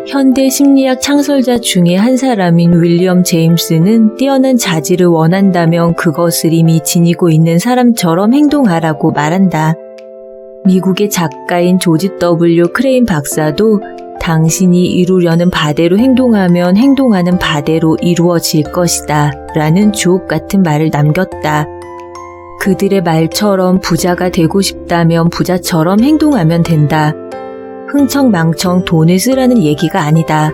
현대 심리학 창설자 중에 한 사람인 윌리엄 제임스는 뛰어난 자질을 원한다면 그것을 이미 지니고 있는 사람처럼 행동하라고 말한다. 미국의 작가인 조지 W. 크레인 박사도 당신이 이루려는 바대로 행동하면 행동하는 바대로 이루어질 것이다 라는 주옥 같은 말을 남겼다. 그들의 말처럼 부자가 되고 싶다면 부자처럼 행동하면 된다. 흥청망청 돈을 쓰라는 얘기가 아니다.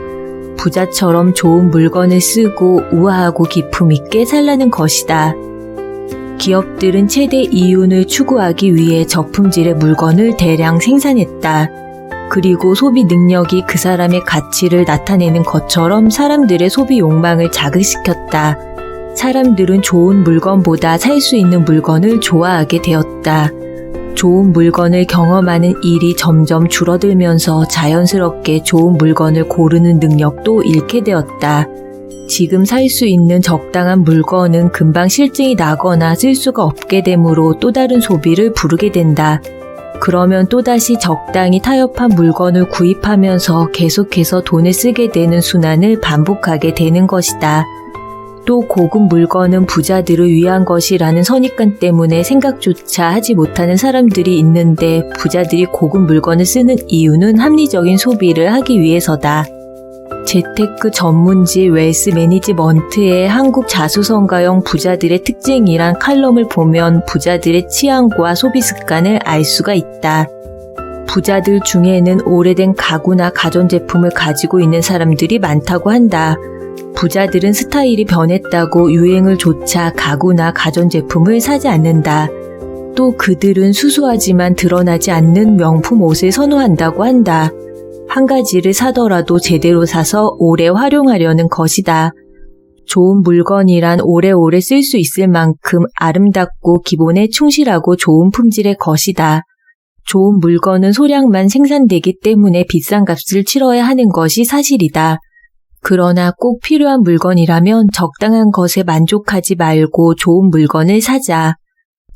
부자처럼 좋은 물건을 쓰고 우아하고 기품 있게 살라는 것이다. 기업들은 최대 이윤을 추구하기 위해 저품질의 물건을 대량 생산했다. 그리고 소비 능력이 그 사람의 가치를 나타내는 것처럼 사람들의 소비 욕망을 자극시켰다. 사람들은 좋은 물건보다 살 수 있는 물건을 좋아하게 되었다. 좋은 물건을 경험하는 일이 점점 줄어들면서 자연스럽게 좋은 물건을 고르는 능력도 잃게 되었다. 지금 살 수 있는 적당한 물건은 금방 실증이 나거나 쓸 수가 없게 되므로 또 다른 소비를 부르게 된다. 그러면 또다시 적당히 타협한 물건을 구입하면서 계속해서 돈을 쓰게 되는 순환을 반복하게 되는 것이다. 또 고급 물건은 부자들을 위한 것이라는 선입관 때문에 생각조차 하지 못하는 사람들이 있는데 부자들이 고급 물건을 쓰는 이유는 합리적인 소비를 하기 위해서다. 재테크 전문지 웰스 매니지먼트의 한국 자수성가형 부자들의 특징이란 칼럼을 보면 부자들의 취향과 소비 습관을 알 수가 있다. 부자들 중에는 오래된 가구나 가전제품을 가지고 있는 사람들이 많다고 한다. 부자들은 스타일이 변했다고 유행을 좇아 가구나 가전제품을 사지 않는다. 또 그들은 수수하지만 드러나지 않는 명품 옷을 선호한다고 한다. 한 가지를 사더라도 제대로 사서 오래 활용하려는 것이다. 좋은 물건이란 오래오래 쓸 수 있을 만큼 아름답고 기본에 충실하고 좋은 품질의 것이다. 좋은 물건은 소량만 생산되기 때문에 비싼 값을 치러야 하는 것이 사실이다. 그러나 꼭 필요한 물건이라면 적당한 것에 만족하지 말고 좋은 물건을 사자.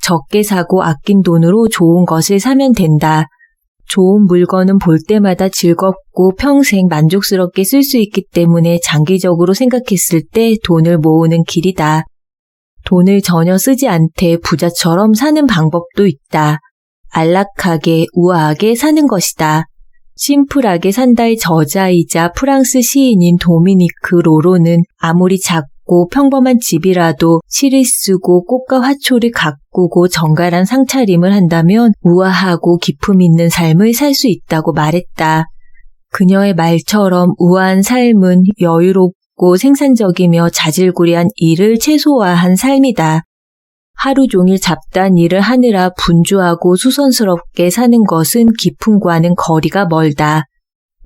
적게 사고 아낀 돈으로 좋은 것을 사면 된다. 좋은 물건은 볼 때마다 즐겁고 평생 만족스럽게 쓸 수 있기 때문에 장기적으로 생각했을 때 돈을 모으는 길이다. 돈을 전혀 쓰지 않되 부자처럼 사는 방법도 있다. 안락하게, 우아하게 사는 것이다. 심플하게 산다의 저자이자 프랑스 시인인 도미니크 로로는 아무리 작고 평범한 집이라도 실을 쓰고 꽃과 화초를 가꾸고 정갈한 상차림을 한다면 우아하고 기품 있는 삶을 살 수 있다고 말했다. 그녀의 말처럼 우아한 삶은 여유롭고 생산적이며 자질구레한 일을 최소화한 삶이다. 하루 종일 잡다한 일을 하느라 분주하고 수선스럽게 사는 것은 기품과는 거리가 멀다.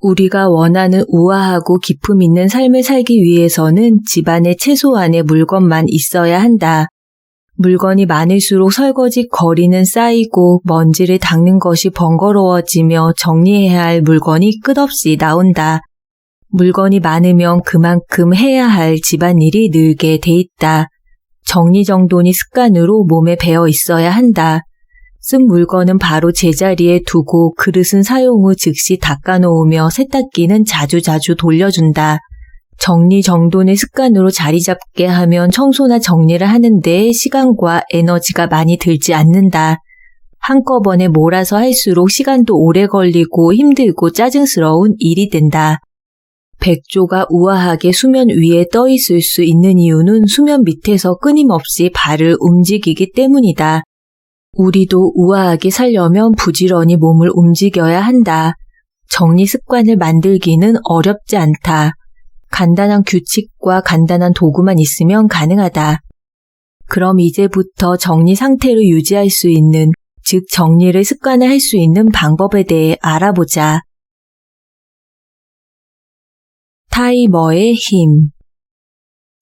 우리가 원하는 우아하고 기품 있는 삶을 살기 위해서는 집안에 최소한의 물건만 있어야 한다. 물건이 많을수록 설거지 거리는 쌓이고 먼지를 닦는 것이 번거로워지며 정리해야 할 물건이 끝없이 나온다. 물건이 많으면 그만큼 해야 할 집안일이 늘게 돼 있다. 정리정돈이 습관으로 몸에 배어 있어야 한다. 쓴 물건은 바로 제자리에 두고 그릇은 사용 후 즉시 닦아놓으며 세탁기는 자주자주 돌려준다. 정리정돈의 습관으로 자리 잡게 하면 청소나 정리를 하는 데 시간과 에너지가 많이 들지 않는다. 한꺼번에 몰아서 할수록 시간도 오래 걸리고 힘들고 짜증스러운 일이 된다. 백조가 우아하게 수면 위에 떠 있을 수 있는 이유는 수면 밑에서 끊임없이 발을 움직이기 때문이다. 우리도 우아하게 살려면 부지런히 몸을 움직여야 한다. 정리 습관을 만들기는 어렵지 않다. 간단한 규칙과 간단한 도구만 있으면 가능하다. 그럼 이제부터 정리 상태를 유지할 수 있는, 즉 정리를 습관화할 수 있는 방법에 대해 알아보자. 타이머의 힘.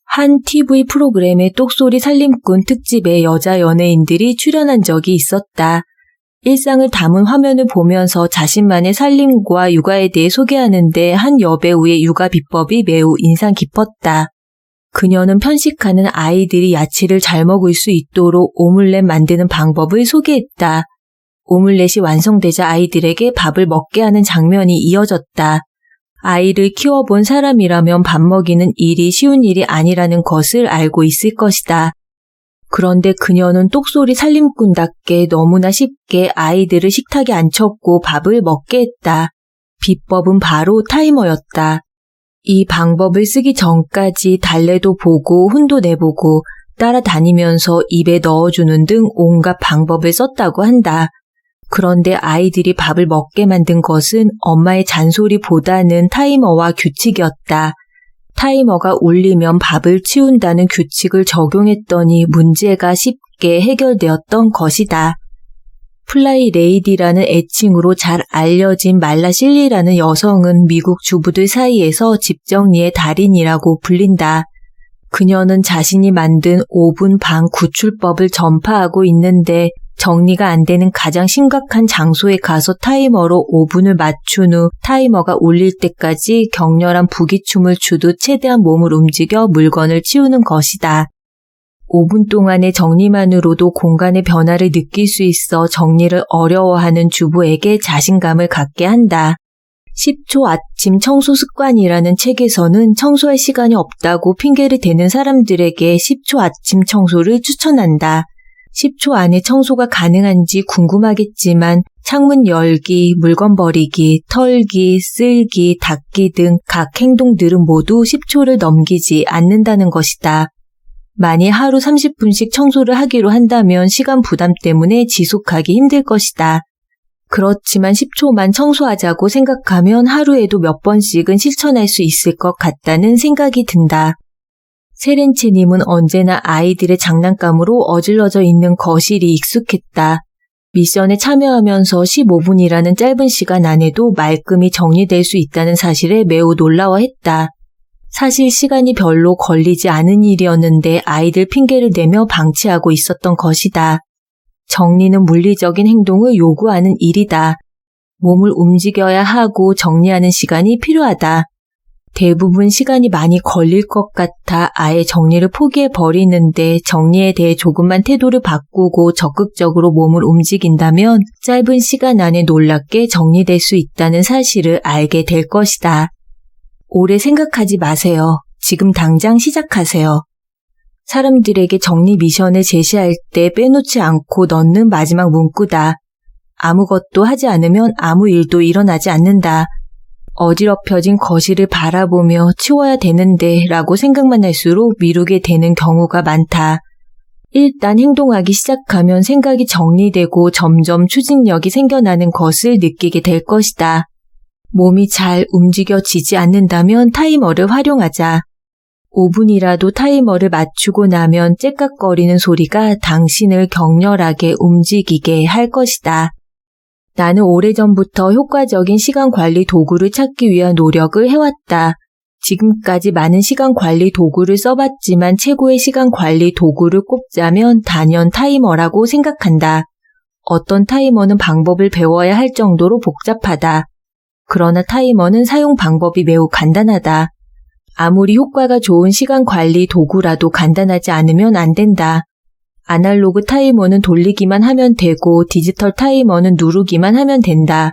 한 TV 프로그램의 똑소리 살림꾼 특집에 여자 연예인들이 출연한 적이 있었다. 일상을 담은 화면을 보면서 자신만의 살림과 육아에 대해 소개하는데 한 여배우의 육아 비법이 매우 인상 깊었다. 그녀는 편식하는 아이들이 야채를 잘 먹을 수 있도록 오믈렛 만드는 방법을 소개했다. 오믈렛이 완성되자 아이들에게 밥을 먹게 하는 장면이 이어졌다. 아이를 키워본 사람이라면 밥 먹이는 일이 쉬운 일이 아니라는 것을 알고 있을 것이다. 그런데 그녀는 똑소리 살림꾼답게 너무나 쉽게 아이들을 식탁에 앉혔고 밥을 먹게 했다. 비법은 바로 타이머였다. 이 방법을 쓰기 전까지 달래도 보고 혼도 내보고 따라다니면서 입에 넣어주는 등 온갖 방법을 썼다고 한다. 그런데 아이들이 밥을 먹게 만든 것은 엄마의 잔소리보다는 타이머와 규칙이었다. 타이머가 울리면 밥을 치운다는 규칙을 적용했더니 문제가 쉽게 해결되었던 것이다. 플라이 레이디라는 애칭으로 잘 알려진 말라 실리라는 여성은 미국 주부들 사이에서 집 정리의 달인이라고 불린다. 그녀는 자신이 만든 오븐 방 구출법을 전파하고 있는데 정리가 안 되는 가장 심각한 장소에 가서 타이머로 오븐을 맞춘 후 타이머가 울릴 때까지 격렬한 부기춤을 추듯 최대한 몸을 움직여 물건을 치우는 것이다. 5분 동안의 정리만으로도 공간의 변화를 느낄 수 있어 정리를 어려워하는 주부에게 자신감을 갖게 한다. 10초 아침 청소 습관이라는 책에서는 청소할 시간이 없다고 핑계를 대는 사람들에게 10초 아침 청소를 추천한다. 10초 안에 청소가 가능한지 궁금하겠지만 창문 열기, 물건 버리기, 털기, 쓸기, 닦기 등 각 행동들은 모두 10초를 넘기지 않는다는 것이다. 만일 하루 30분씩 청소를 하기로 한다면 시간 부담 때문에 지속하기 힘들 것이다. 그렇지만 10초만 청소하자고 생각하면 하루에도 몇 번씩은 실천할 수 있을 것 같다는 생각이 든다. 세렌체님은 언제나 아이들의 장난감으로 어질러져 있는 거실이 익숙했다. 미션에 참여하면서 15분이라는 짧은 시간 안에도 말끔히 정리될 수 있다는 사실에 매우 놀라워했다. 사실 시간이 별로 걸리지 않은 일이었는데 아이들 핑계를 대며 방치하고 있었던 것이다. 정리는 물리적인 행동을 요구하는 일이다. 몸을 움직여야 하고 정리하는 시간이 필요하다. 대부분 시간이 많이 걸릴 것 같아 아예 정리를 포기해 버리는데 정리에 대해 조금만 태도를 바꾸고 적극적으로 몸을 움직인다면 짧은 시간 안에 놀랍게 정리될 수 있다는 사실을 알게 될 것이다. 오래 생각하지 마세요. 지금 당장 시작하세요. 사람들에게 정리 미션을 제시할 때 빼놓지 않고 넣는 마지막 문구다. 아무것도 하지 않으면 아무 일도 일어나지 않는다. 어지럽혀진 거실을 바라보며 치워야 되는데 라고 생각만 할수록 미루게 되는 경우가 많다. 일단 행동하기 시작하면 생각이 정리되고 점점 추진력이 생겨나는 것을 느끼게 될 것이다. 몸이 잘 움직여지지 않는다면 타이머를 활용하자. 5분이라도 타이머를 맞추고 나면 째깍거리는 소리가 당신을 격렬하게 움직이게 할 것이다. 나는 오래전부터 효과적인 시간 관리 도구를 찾기 위한 노력을 해왔다. 지금까지 많은 시간 관리 도구를 써봤지만 최고의 시간 관리 도구를 꼽자면 단연 타이머라고 생각한다. 어떤 타이머는 방법을 배워야 할 정도로 복잡하다. 그러나 타이머는 사용 방법이 매우 간단하다. 아무리 효과가 좋은 시간 관리 도구라도 간단하지 않으면 안 된다. 아날로그 타이머는 돌리기만 하면 되고 디지털 타이머는 누르기만 하면 된다.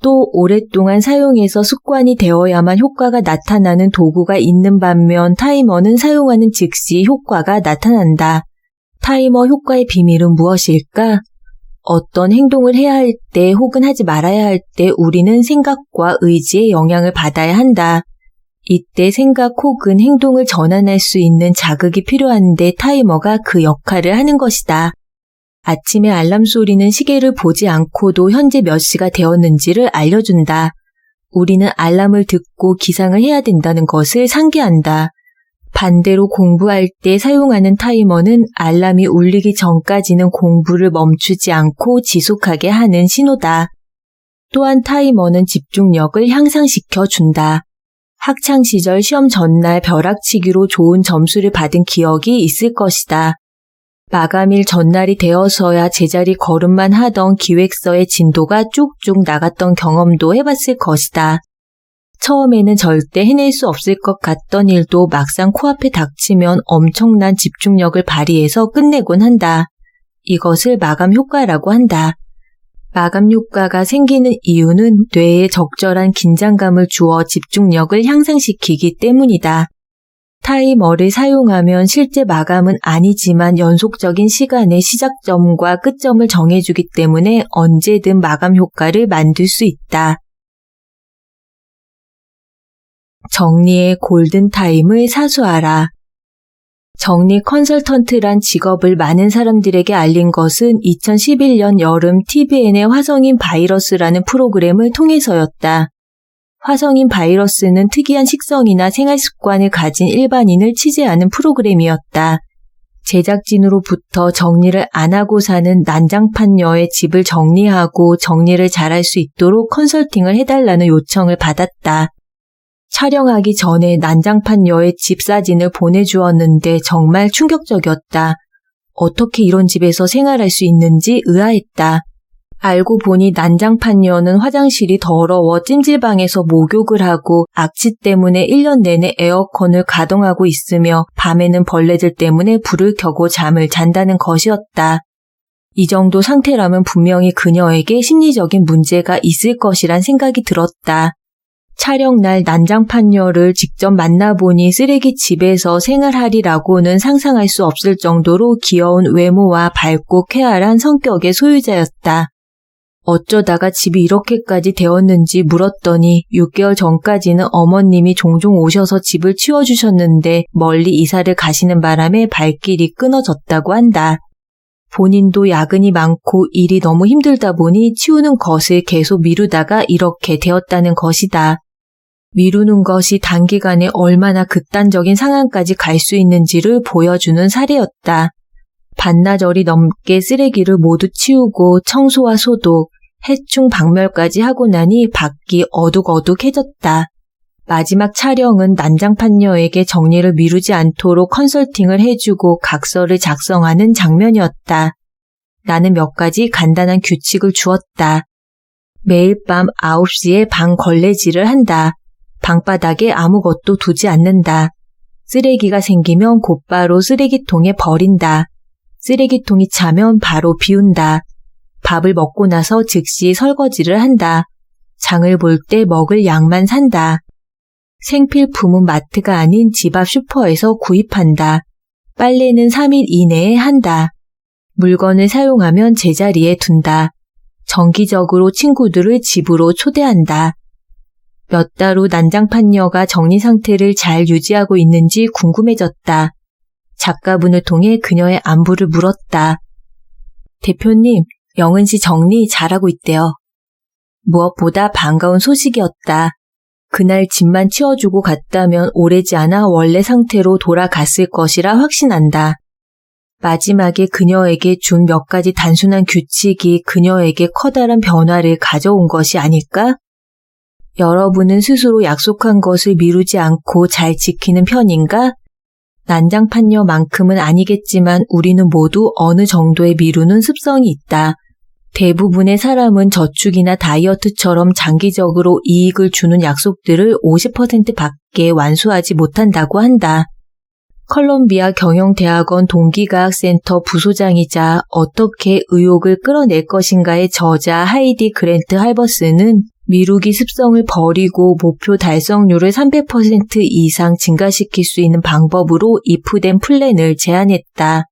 또 오랫동안 사용해서 습관이 되어야만 효과가 나타나는 도구가 있는 반면 타이머는 사용하는 즉시 효과가 나타난다. 타이머 효과의 비밀은 무엇일까? 어떤 행동을 해야 할 때 혹은 하지 말아야 할 때 우리는 생각과 의지의 영향을 받아야 한다. 이때 생각 혹은 행동을 전환할 수 있는 자극이 필요한데 타이머가 그 역할을 하는 것이다. 아침에 알람 소리는 시계를 보지 않고도 현재 몇 시가 되었는지를 알려준다. 우리는 알람을 듣고 기상을 해야 된다는 것을 상기한다. 반대로 공부할 때 사용하는 타이머는 알람이 울리기 전까지는 공부를 멈추지 않고 지속하게 하는 신호다. 또한 타이머는 집중력을 향상시켜 준다. 학창시절 시험 전날 벼락치기로 좋은 점수를 받은 기억이 있을 것이다. 마감일 전날이 되어서야 제자리 걸음만 하던 기획서의 진도가 쭉쭉 나갔던 경험도 해봤을 것이다. 처음에는 절대 해낼 수 없을 것 같던 일도 막상 코앞에 닥치면 엄청난 집중력을 발휘해서 끝내곤 한다. 이것을 마감 효과라고 한다. 마감 효과가 생기는 이유는 뇌에 적절한 긴장감을 주어 집중력을 향상시키기 때문이다. 타이머를 사용하면 실제 마감은 아니지만 연속적인 시간의 시작점과 끝점을 정해주기 때문에 언제든 마감 효과를 만들 수 있다. 정리의 골든타임을 사수하라. 정리 컨설턴트란 직업을 많은 사람들에게 알린 것은 2011년 여름 TVN의 화성인 바이러스라는 프로그램을 통해서였다. 화성인 바이러스는 특이한 식성이나 생활 습관을 가진 일반인을 취재하는 프로그램이었다. 제작진으로부터 정리를 안 하고 사는 난장판녀의 집을 정리하고 정리를 잘할 수 있도록 컨설팅을 해달라는 요청을 받았다. 촬영하기 전에 난장판녀의 집 사진을 보내주었는데 정말 충격적이었다. 어떻게 이런 집에서 생활할 수 있는지 의아했다. 알고 보니 난장판녀는 화장실이 더러워 찜질방에서 목욕을 하고 악취 때문에 1년 내내 에어컨을 가동하고 있으며 밤에는 벌레들 때문에 불을 켜고 잠을 잔다는 것이었다. 이 정도 상태라면 분명히 그녀에게 심리적인 문제가 있을 것이란 생각이 들었다. 촬영날 난장판녀를 직접 만나보니 쓰레기 집에서 생활하리라고는 상상할 수 없을 정도로 귀여운 외모와 밝고 쾌활한 성격의 소유자였다. 어쩌다가 집이 이렇게까지 되었는지 물었더니 6개월 전까지는 어머님이 종종 오셔서 집을 치워주셨는데 멀리 이사를 가시는 바람에 발길이 끊어졌다고 한다. 본인도 야근이 많고 일이 너무 힘들다 보니 치우는 것을 계속 미루다가 이렇게 되었다는 것이다. 미루는 것이 단기간에 얼마나 극단적인 상황까지 갈 수 있는지를 보여주는 사례였다. 반나절이 넘게 쓰레기를 모두 치우고 청소와 소독, 해충 박멸까지 하고 나니 밖이 어둑어둑해졌다. 마지막 촬영은 난장판녀에게 정리를 미루지 않도록 컨설팅을 해주고 각서를 작성하는 장면이었다. 나는 몇 가지 간단한 규칙을 주었다. 매일 밤 9시에 방 걸레질을 한다. 방바닥에 아무것도 두지 않는다. 쓰레기가 생기면 곧바로 쓰레기통에 버린다. 쓰레기통이 차면 바로 비운다. 밥을 먹고 나서 즉시 설거지를 한다. 장을 볼 때 먹을 양만 산다. 생필품은 마트가 아닌 집 앞 슈퍼에서 구입한다. 빨래는 3일 이내에 한다. 물건을 사용하면 제자리에 둔다. 정기적으로 친구들을 집으로 초대한다. 몇 달 후 난장판녀가 정리 상태를 잘 유지하고 있는지 궁금해졌다. 작가분을 통해 그녀의 안부를 물었다. 대표님, 영은 씨 정리 잘하고 있대요. 무엇보다 반가운 소식이었다. 그날 집만 치워주고 갔다면 오래지 않아 원래 상태로 돌아갔을 것이라 확신한다. 마지막에 그녀에게 준 몇 가지 단순한 규칙이 그녀에게 커다란 변화를 가져온 것이 아닐까? 여러분은 스스로 약속한 것을 미루지 않고 잘 지키는 편인가? 난장판녀만큼은 아니겠지만 우리는 모두 어느 정도의 미루는 습성이 있다. 대부분의 사람은 저축이나 다이어트처럼 장기적으로 이익을 주는 약속들을 50%밖에 완수하지 못한다고 한다. 컬럼비아 경영대학원 동기과학센터 부소장이자 어떻게 의욕을 끌어낼 것인가의 저자 하이디 그랜트 할버스는 미루기 습성을 버리고 목표 달성률을 300% 이상 증가시킬 수 있는 방법으로 if된 플랜을 제안했다.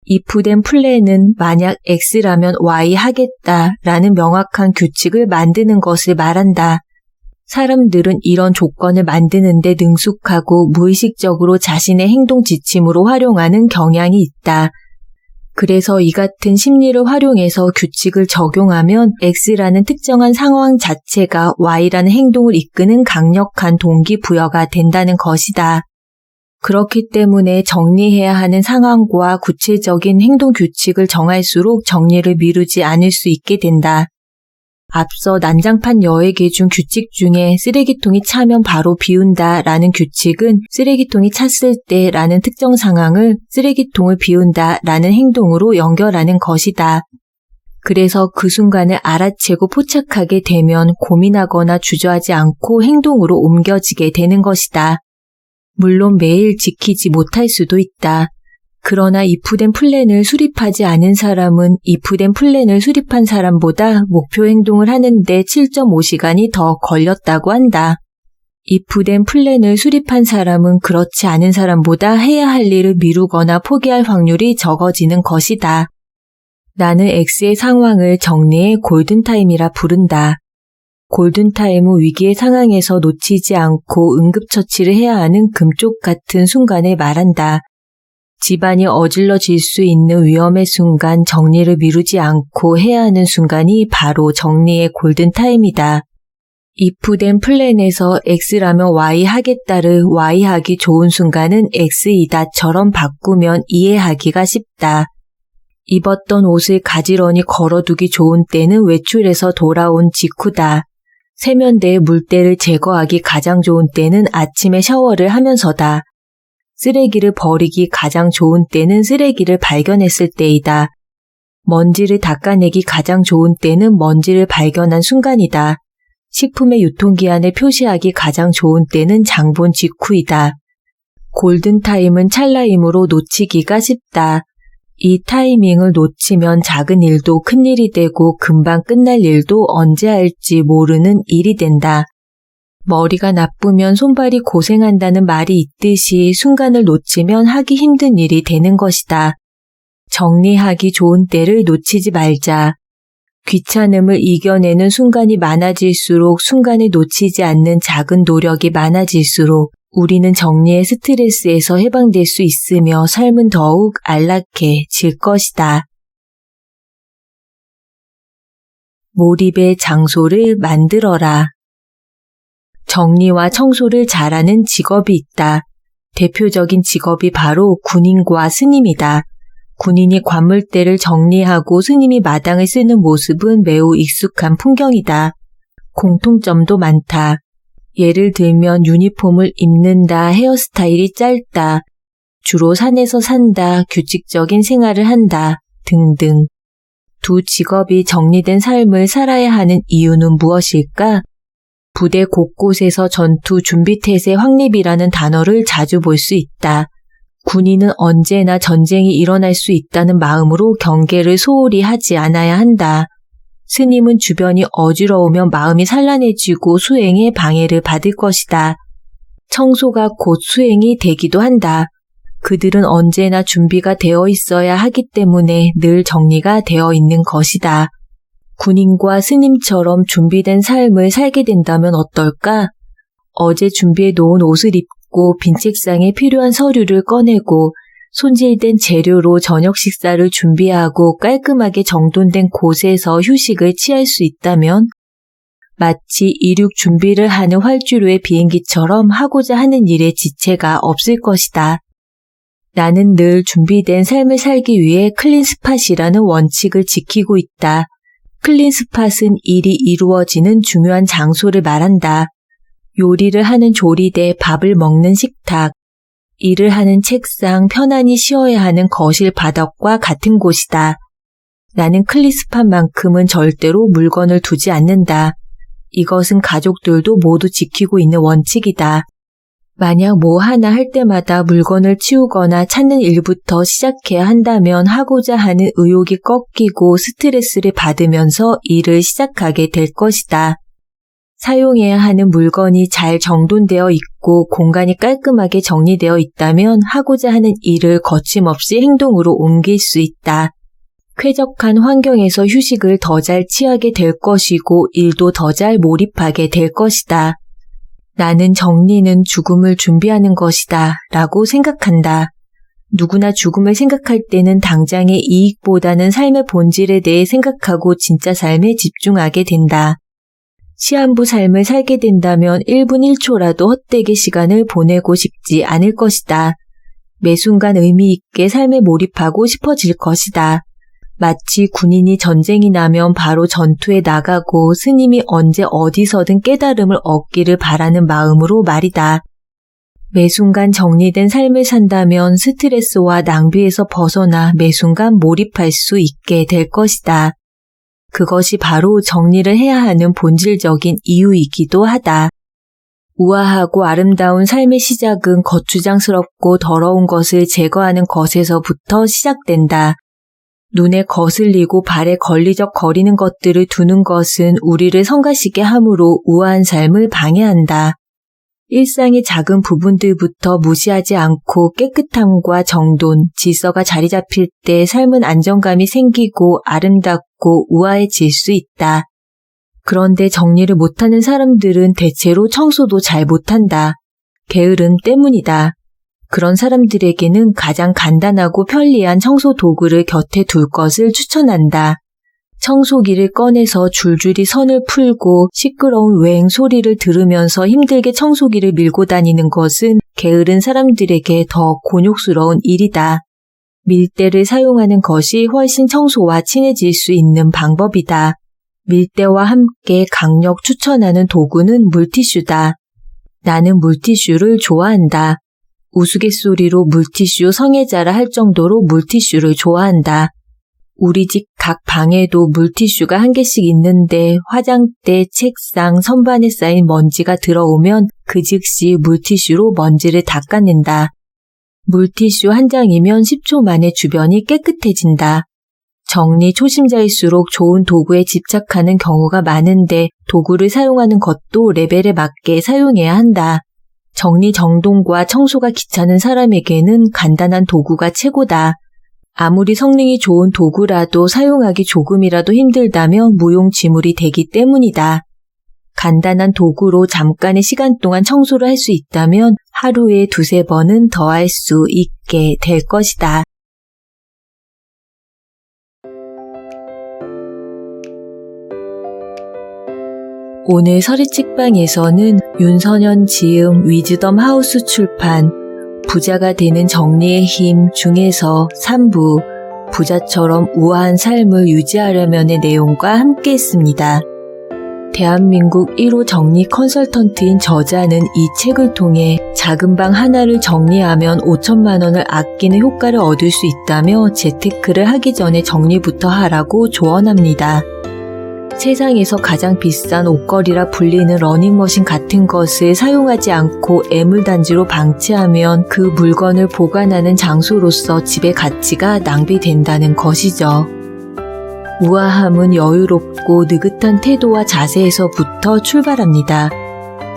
if된 플랜은 만약 X라면 Y 하겠다라는 명확한 규칙을 만드는 것을 말한다. 사람들은 이런 조건을 만드는 데 능숙하고 무의식적으로 자신의 행동 지침으로 활용하는 경향이 있다. 그래서 이 같은 심리를 활용해서 규칙을 적용하면 X라는 특정한 상황 자체가 Y라는 행동을 이끄는 강력한 동기부여가 된다는 것이다. 그렇기 때문에 정리해야 하는 상황과 구체적인 행동 규칙을 정할수록 정리를 미루지 않을 수 있게 된다. 앞서 난장판녀에게 준 규칙 중에 쓰레기통이 차면 바로 비운다 라는 규칙은 쓰레기통이 찼을 때 라는 특정 상황을 쓰레기통을 비운다 라는 행동으로 연결하는 것이다. 그래서 그 순간을 알아채고 포착하게 되면 고민하거나 주저하지 않고 행동으로 옮겨지게 되는 것이다. 물론 매일 지키지 못할 수도 있다. 그러나 이프된 플랜을 수립하지 않은 사람은 이프된 플랜을 수립한 사람보다 목표 행동을 하는데 7.5시간이 더 걸렸다고 한다. 이프된 플랜을 수립한 사람은 그렇지 않은 사람보다 해야 할 일을 미루거나 포기할 확률이 적어지는 것이다. 나는 X의 상황을 정리해 골든타임이라 부른다. 골든타임은 위기의 상황에서 놓치지 않고 응급처치를 해야 하는 금쪽 같은 순간을 말한다. 집안이 어질러질 수 있는 위험의 순간 정리를 미루지 않고 해야 하는 순간이 바로 정리의 골든타임이다. if된 플랜에서 X라면 Y 하겠다를 Y 하기 좋은 순간은 X이다처럼 바꾸면 이해하기가 쉽다. 입었던 옷을 가지런히 걸어두기 좋은 때는 외출해서 돌아온 직후다. 세면대에 물때를 제거하기 가장 좋은 때는 아침에 샤워를 하면서다. 쓰레기를 버리기 가장 좋은 때는 쓰레기를 발견했을 때이다. 먼지를 닦아내기 가장 좋은 때는 먼지를 발견한 순간이다. 식품의 유통기한을 표시하기 가장 좋은 때는 장본 직후이다. 골든타임은 찰나이므로 놓치기가 쉽다. 이 타이밍을 놓치면 작은 일도 큰 일이 되고 금방 끝날 일도 언제 할지 모르는 일이 된다. 머리가 나쁘면 손발이 고생한다는 말이 있듯이 순간을 놓치면 하기 힘든 일이 되는 것이다. 정리하기 좋은 때를 놓치지 말자. 귀찮음을 이겨내는 순간이 많아질수록 순간을 놓치지 않는 작은 노력이 많아질수록 우리는 정리의 스트레스에서 해방될 수 있으며 삶은 더욱 안락해질 것이다. 몰입의 장소를 만들어라. 정리와 청소를 잘하는 직업이 있다. 대표적인 직업이 바로 군인과 스님이다. 군인이 관물대를 정리하고 스님이 마당을 쓰는 모습은 매우 익숙한 풍경이다. 공통점도 많다. 예를 들면 유니폼을 입는다, 헤어스타일이 짧다, 주로 산에서 산다, 규칙적인 생활을 한다 등등. 두 직업이 정리된 삶을 살아야 하는 이유는 무엇일까? 부대 곳곳에서 전투 준비태세 확립이라는 단어를 자주 볼 수 있다. 군인은 언제나 전쟁이 일어날 수 있다는 마음으로 경계를 소홀히 하지 않아야 한다. 스님은 주변이 어지러우면 마음이 산란해지고 수행에 방해를 받을 것이다. 청소가 곧 수행이 되기도 한다. 그들은 언제나 준비가 되어 있어야 하기 때문에 늘 정리가 되어 있는 것이다. 군인과 스님처럼 준비된 삶을 살게 된다면 어떨까? 어제 준비해 놓은 옷을 입고 빈 책상에 필요한 서류를 꺼내고 손질된 재료로 저녁 식사를 준비하고 깔끔하게 정돈된 곳에서 휴식을 취할 수 있다면 마치 이륙 준비를 하는 활주로의 비행기처럼 하고자 하는 일에 지체가 없을 것이다. 나는 늘 준비된 삶을 살기 위해 클린스팟이라는 원칙을 지키고 있다. 클린스팟은 일이 이루어지는 중요한 장소를 말한다. 요리를 하는 조리대, 밥을 먹는 식탁, 일을 하는 책상, 편안히 쉬어야 하는 거실 바닥과 같은 곳이다. 나는 클린스팟만큼은 절대로 물건을 두지 않는다. 이것은 가족들도 모두 지키고 있는 원칙이다. 만약 뭐 하나 할 때마다 물건을 치우거나 찾는 일부터 시작해야 한다면 하고자 하는 의욕이 꺾이고 스트레스를 받으면서 일을 시작하게 될 것이다. 사용해야 하는 물건이 잘 정돈되어 있고 공간이 깔끔하게 정리되어 있다면 하고자 하는 일을 거침없이 행동으로 옮길 수 있다. 쾌적한 환경에서 휴식을 더 잘 취하게 될 것이고 일도 더 잘 몰입하게 될 것이다. 나는 정리는 죽음을 준비하는 것이다 라고 생각한다. 누구나 죽음을 생각할 때는 당장의 이익보다는 삶의 본질에 대해 생각하고 진짜 삶에 집중하게 된다. 시한부 삶을 살게 된다면 1분 1초라도 헛되게 시간을 보내고 싶지 않을 것이다. 매 순간 의미 있게 삶에 몰입하고 싶어질 것이다. 마치 군인이 전쟁이 나면 바로 전투에 나가고 스님이 언제 어디서든 깨달음을 얻기를 바라는 마음으로 말이다. 매 순간 정리된 삶을 산다면 스트레스와 낭비에서 벗어나 매 순간 몰입할 수 있게 될 것이다. 그것이 바로 정리를 해야 하는 본질적인 이유이기도 하다. 우아하고 아름다운 삶의 시작은 거추장스럽고 더러운 것을 제거하는 것에서부터 시작된다. 눈에 거슬리고 발에 걸리적 거리는 것들을 두는 것은 우리를 성가시게 함으로 우아한 삶을 방해한다. 일상의 작은 부분들부터 무시하지 않고 깨끗함과 정돈, 질서가 자리 잡힐 때 삶은 안정감이 생기고 아름답고 우아해질 수 있다. 그런데 정리를 못하는 사람들은 대체로 청소도 잘 못한다. 게으름 때문이다. 그런 사람들에게는 가장 간단하고 편리한 청소 도구를 곁에 둘 것을 추천한다. 청소기를 꺼내서 줄줄이 선을 풀고 시끄러운 웽 소리를 들으면서 힘들게 청소기를 밀고 다니는 것은 게으른 사람들에게 더 곤욕스러운 일이다. 밀대를 사용하는 것이 훨씬 청소와 친해질 수 있는 방법이다. 밀대와 함께 강력 추천하는 도구는 물티슈다. 나는 물티슈를 좋아한다. 우스갯소리로 물티슈 성애자라 할 정도로 물티슈를 좋아한다. 우리 집 각 방에도 물티슈가 한 개씩 있는데 화장대, 책상, 선반에 쌓인 먼지가 들어오면 그 즉시 물티슈로 먼지를 닦아낸다. 물티슈 한 장이면 10초 만에 주변이 깨끗해진다. 정리 초심자일수록 좋은 도구에 집착하는 경우가 많은데 도구를 사용하는 것도 레벨에 맞게 사용해야 한다. 정리정돈과 청소가 귀찮은 사람에게는 간단한 도구가 최고다. 아무리 성능이 좋은 도구라도 사용하기 조금이라도 힘들다면 무용지물이 되기 때문이다. 간단한 도구로 잠깐의 시간 동안 청소를 할 수 있다면 하루에 2-3번은 더 할 수 있게 될 것이다. 오늘 서리책방에서는 윤선현 지음 위즈덤 하우스 출판 부자가 되는 정리의 힘 중에서 3부 부자처럼 우아한 삶을 유지하려면의 내용과 함께 했습니다. 대한민국 1호 정리 컨설턴트인 저자는 이 책을 통해 작은 방 하나를 정리하면 5천만 원을 아끼는 효과를 얻을 수 있다며 재테크를 하기 전에 정리부터 하라고 조언합니다. 세상에서 가장 비싼 옷걸이라 불리는 러닝머신 같은 것을 사용하지 않고 애물단지로 방치하면 그 물건을 보관하는 장소로서 집의 가치가 낭비된다는 것이죠. 우아함은 여유롭고 느긋한 태도와 자세에서부터 출발합니다.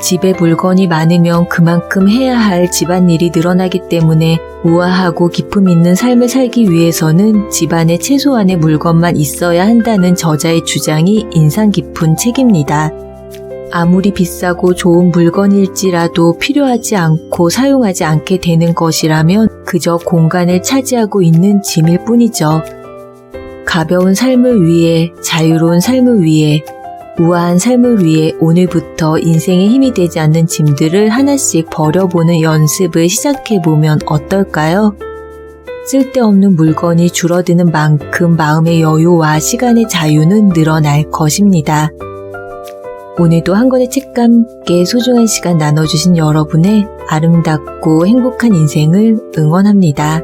집에 물건이 많으면 그만큼 해야 할 집안일이 늘어나기 때문에 우아하고 기품 있는 삶을 살기 위해서는 집안에 최소한의 물건만 있어야 한다는 저자의 주장이 인상 깊은 책입니다. 아무리 비싸고 좋은 물건일지라도 필요하지 않고 사용하지 않게 되는 것이라면 그저 공간을 차지하고 있는 짐일 뿐이죠. 가벼운 삶을 위해, 자유로운 삶을 위해, 우아한 삶을 위해 오늘부터 인생에 힘이 되지 않는 짐들을 하나씩 버려보는 연습을 시작해보면 어떨까요? 쓸데없는 물건이 줄어드는 만큼 마음의 여유와 시간의 자유는 늘어날 것입니다. 오늘도 한 권의 책과 함께 소중한 시간 나눠주신 여러분의 아름답고 행복한 인생을 응원합니다.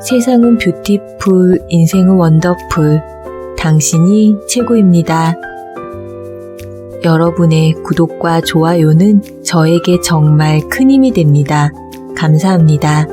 세상은 뷰티풀, 인생은 원더풀. 당신이 최고입니다. 여러분의 구독과 좋아요는 저에게 정말 큰 힘이 됩니다. 감사합니다.